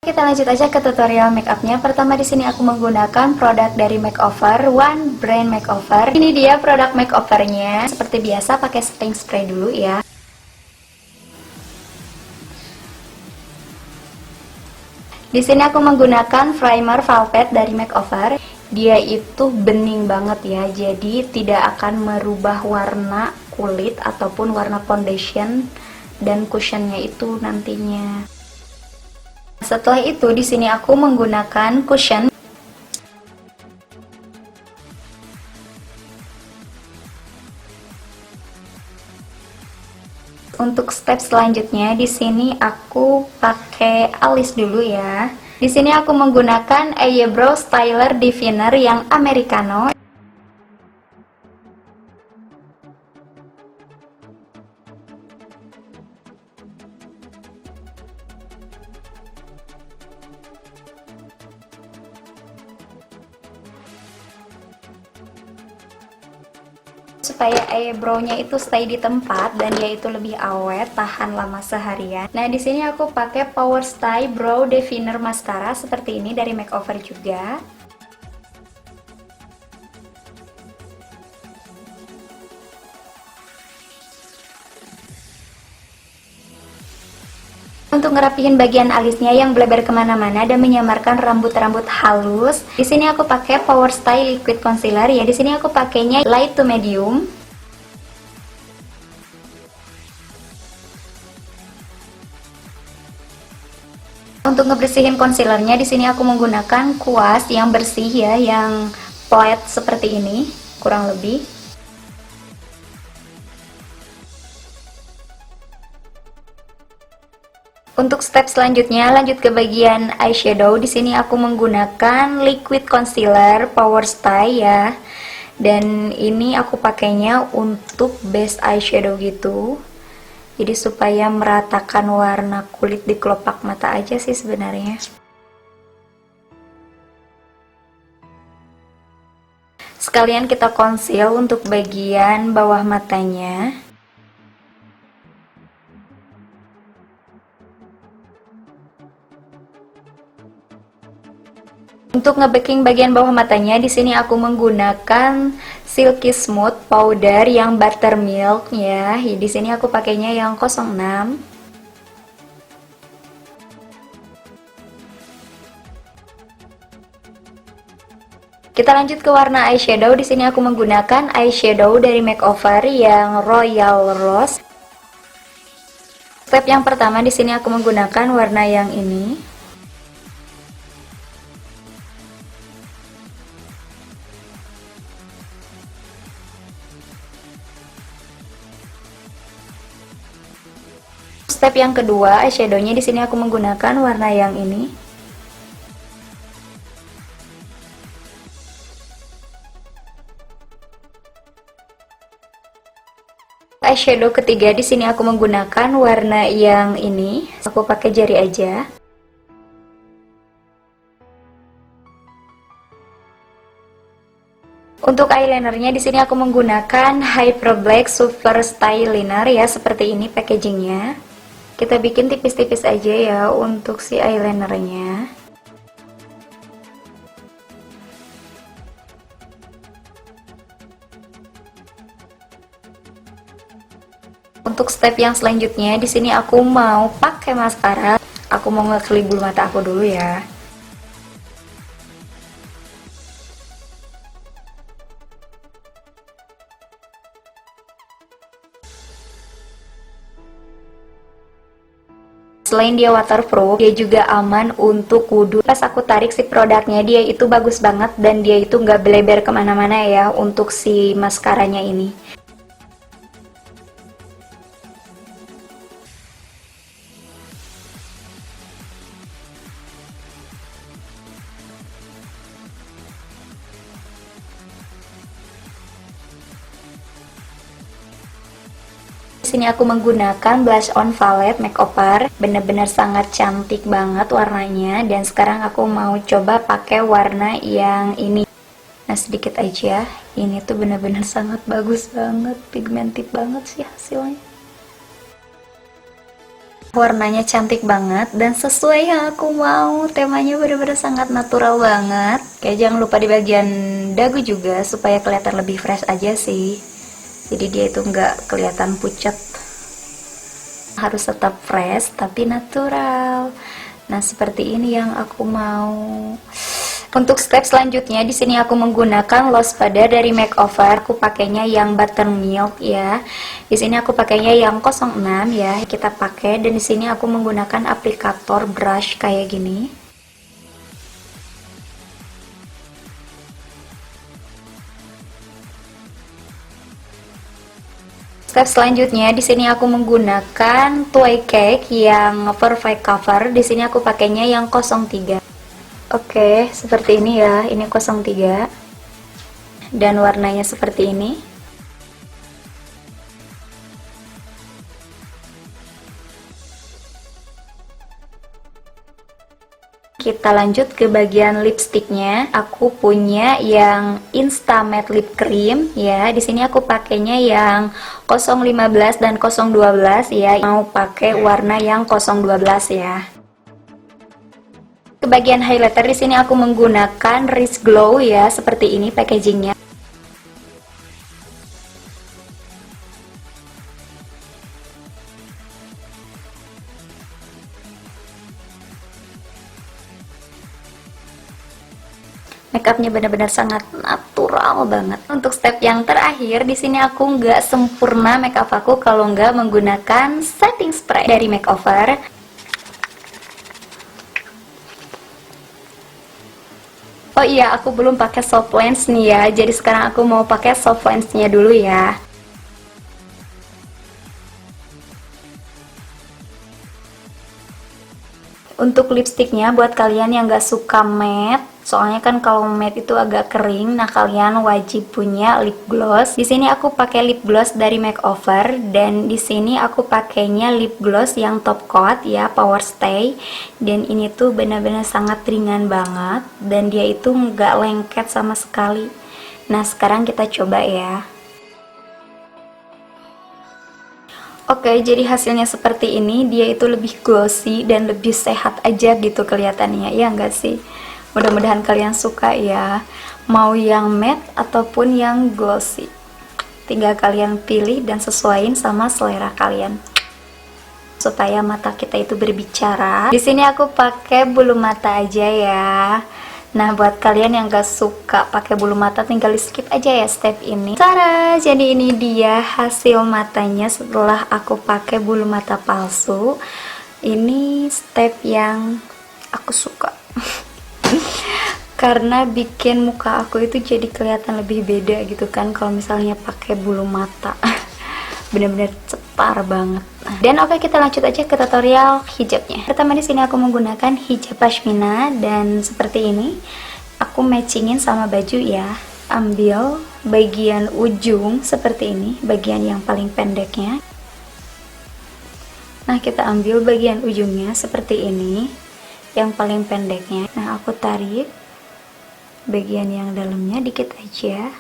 Kita lanjut aja ke tutorial makeupnya. Pertama di sini aku menggunakan produk dari Makeover, One Brand Makeover. Ini dia produk makeovernya. Seperti biasa pakai setting spray dulu ya. Di sini aku menggunakan primer velvet dari Makeover. Dia itu bening banget ya, jadi tidak akan merubah warna kulit ataupun warna foundation dan cushionnya itu nantinya. Setelah itu di sini aku menggunakan cushion. Untuk step selanjutnya di sini aku pakai alis dulu ya. Di sini aku menggunakan eyebrow styler Diviner yang americano. Supaya eyebrownya itu stay di tempat dan dia itu lebih awet, tahan lama seharian. Nah, di sini aku pakai Power Style Brow Definer Mascara seperti ini dari Makeover juga. Untuk ngerapihin bagian alisnya yang bleber kemana-mana dan menyamarkan rambut-rambut halus, di sini aku pakai Power Style Liquid Concealer ya. Di sini aku pakainya light to medium. Untuk ngebersihin concealernya, di sini aku menggunakan kuas yang bersih ya, yang flat seperti ini, kurang lebih. Untuk step selanjutnya, lanjut ke bagian eyeshadow. Di sini aku menggunakan liquid concealer Power Style ya. Dan ini aku pakainya untuk base eyeshadow gitu. Jadi supaya meratakan warna kulit di kelopak mata aja sih sebenarnya. Sekalian kita conceal untuk bagian bawah matanya. Untuk nge-backing bagian bawah matanya, di sini aku menggunakan Silky Smooth powder yang buttermilk ya. Di sini aku pakainya yang 06. Kita lanjut ke warna eyeshadow. Di sini aku menggunakan eyeshadow dari Makeover yang Royal Rose. Step yang pertama di sini aku menggunakan warna yang ini. Step yang kedua, eyeshadownya di sini aku menggunakan warna yang ini. Eyeshadow ketiga di sini aku menggunakan warna yang ini. Aku pakai jari aja. Untuk eyelinernya di sini aku menggunakan Hyper Black Super Style Liner ya, seperti ini packagingnya. Kita bikin tipis-tipis aja ya untuk si eyelinernya. Untuk step yang selanjutnya, di sini aku mau pakai maskara. Aku mau ngeklip bulu mata aku dulu ya. Selain dia waterproof, dia juga aman untuk wudhu. Pas aku tarik si produknya, dia itu bagus banget dan dia itu nggak beleber kemana-mana ya untuk si maskaranya ini. Di sini aku menggunakan blush on palette Makeover, bener-bener sangat cantik banget warnanya. Dan sekarang aku mau coba pakai warna yang ini. Nah, sedikit aja. Ini tuh bener-bener sangat bagus banget, pigmented banget sih hasilnya. Warnanya cantik banget dan sesuai yang aku mau. Temanya bener-bener sangat natural banget. Kayak jangan lupa di bagian dagu juga supaya kelihatan lebih fresh aja sih. Jadi dia itu nggak kelihatan pucat. Harus tetap fresh tapi natural. Nah, seperti ini yang aku mau. Untuk step selanjutnya di sini aku menggunakan loss pada dari makeover. Aku pakainya yang buttermilk ya. Di sini aku pakainya yang 06 ya. Kita pakai dan di sini aku menggunakan aplikator brush kayak gini. Step selanjutnya di sini aku menggunakan Toy Cake yang perfect cover. Di sini aku pakainya yang 03. Oke, seperti ini ya. Ini 03. Dan warnanya seperti ini. Kita lanjut ke bagian lipstiknya. Aku punya yang Insta Matte Lip Cream ya. Di sini aku pakainya yang 015 dan 012 ya. Mau pakai warna yang 012 ya. Ke bagian highlighter di sini aku menggunakan Riz Glow ya, seperti ini packagingnya. Makeupnya benar-benar sangat natural banget. Untuk step yang terakhir di sini aku nggak sempurna makeup aku kalau nggak menggunakan setting spray dari makeover. Oh iya, aku belum pakai soft lens nih ya. Jadi sekarang aku mau pakai soft lensnya dulu ya. Untuk lipstiknya buat kalian yang gak suka matte, soalnya kan kalau matte itu agak kering, nah kalian wajib punya lip gloss. Di sini aku pakai lip gloss dari makeover dan di sini aku pakainya lip gloss yang top coat ya, Power Stay. Dan ini tuh benar-benar sangat ringan banget dan dia itu nggak lengket sama sekali. Nah, sekarang kita coba ya. Oke, jadi hasilnya seperti ini. Dia itu lebih glossy dan lebih sehat aja gitu kelihatannya, ya enggak sih? Mudah-mudahan kalian suka ya. Mau yang matte ataupun yang glossy, tinggal kalian pilih dan sesuaiin sama selera kalian. Supaya mata kita itu berbicara. Di sini aku pakai bulu mata aja ya. Nah, buat kalian yang gak suka pakai bulu mata, tinggal di skip aja ya step ini. Tara, jadi ini dia hasil matanya setelah aku pakai bulu mata palsu. Ini step yang aku suka. Karena bikin muka aku itu jadi kelihatan lebih beda gitu kan kalau misalnya pakai bulu mata. Bener-bener cetar banget. Dan oke, kita lanjut aja ke tutorial hijabnya. Pertama di sini aku menggunakan hijab pashmina dan seperti ini. Aku matchingin sama baju ya. Ambil bagian ujung seperti ini, bagian yang paling pendeknya. Nah, kita ambil bagian ujungnya seperti ini, yang paling pendeknya. Nah, aku tarik bagian yang dalamnya dikit aja.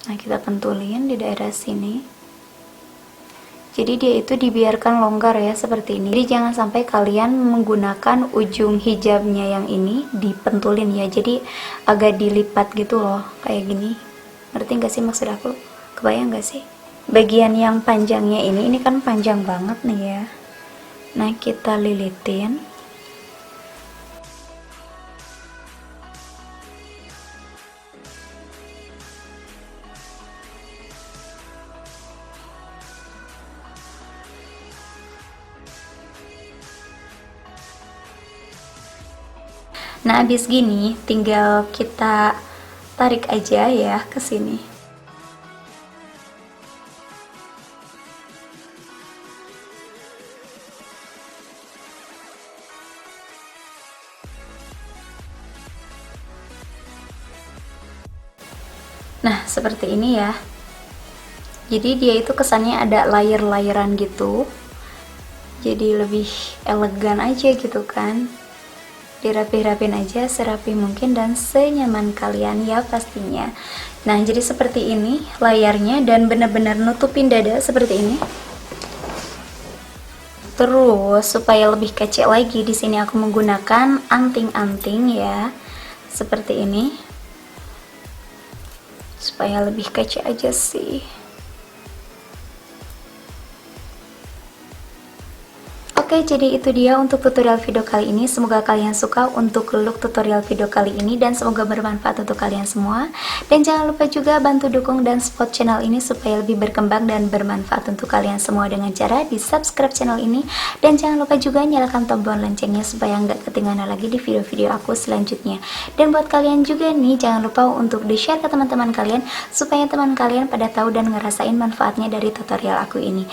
Nah, kita pentulin di daerah sini. Jadi dia itu dibiarkan longgar ya, seperti ini. Jadi jangan sampai kalian menggunakan ujung hijabnya yang ini dipentulin ya. Jadi agak dilipat gitu loh, kayak gini. Ngerti gak sih maksud aku? Kebayang gak sih? Bagian yang panjangnya ini kan panjang banget nih ya. Nah, kita lilitin. Nah, habis gini tinggal kita tarik aja ya ke sini. Nah, seperti ini ya. Jadi dia itu kesannya ada layer-layeran gitu. Jadi lebih elegan aja gitu kan. Dirapih-rapin aja serapi mungkin dan senyaman kalian ya pastinya. Nah, jadi seperti ini layarnya dan benar-benar nutupin dada seperti ini. Terus supaya lebih kece lagi, di sini aku menggunakan anting-anting ya, seperti ini, supaya lebih kece aja sih. Oke, jadi itu dia untuk tutorial video kali ini. Semoga kalian suka untuk look tutorial video kali ini dan semoga bermanfaat untuk kalian semua. Dan jangan lupa juga bantu dukung dan support channel ini supaya lebih berkembang dan bermanfaat untuk kalian semua dengan cara di subscribe channel ini. Dan jangan lupa juga nyalakan tombol loncengnya supaya nggak ketinggalan lagi di video-video aku selanjutnya. Dan buat kalian juga nih, jangan lupa untuk di-share ke teman-teman kalian supaya teman kalian pada tahu dan ngerasain manfaatnya dari tutorial aku ini.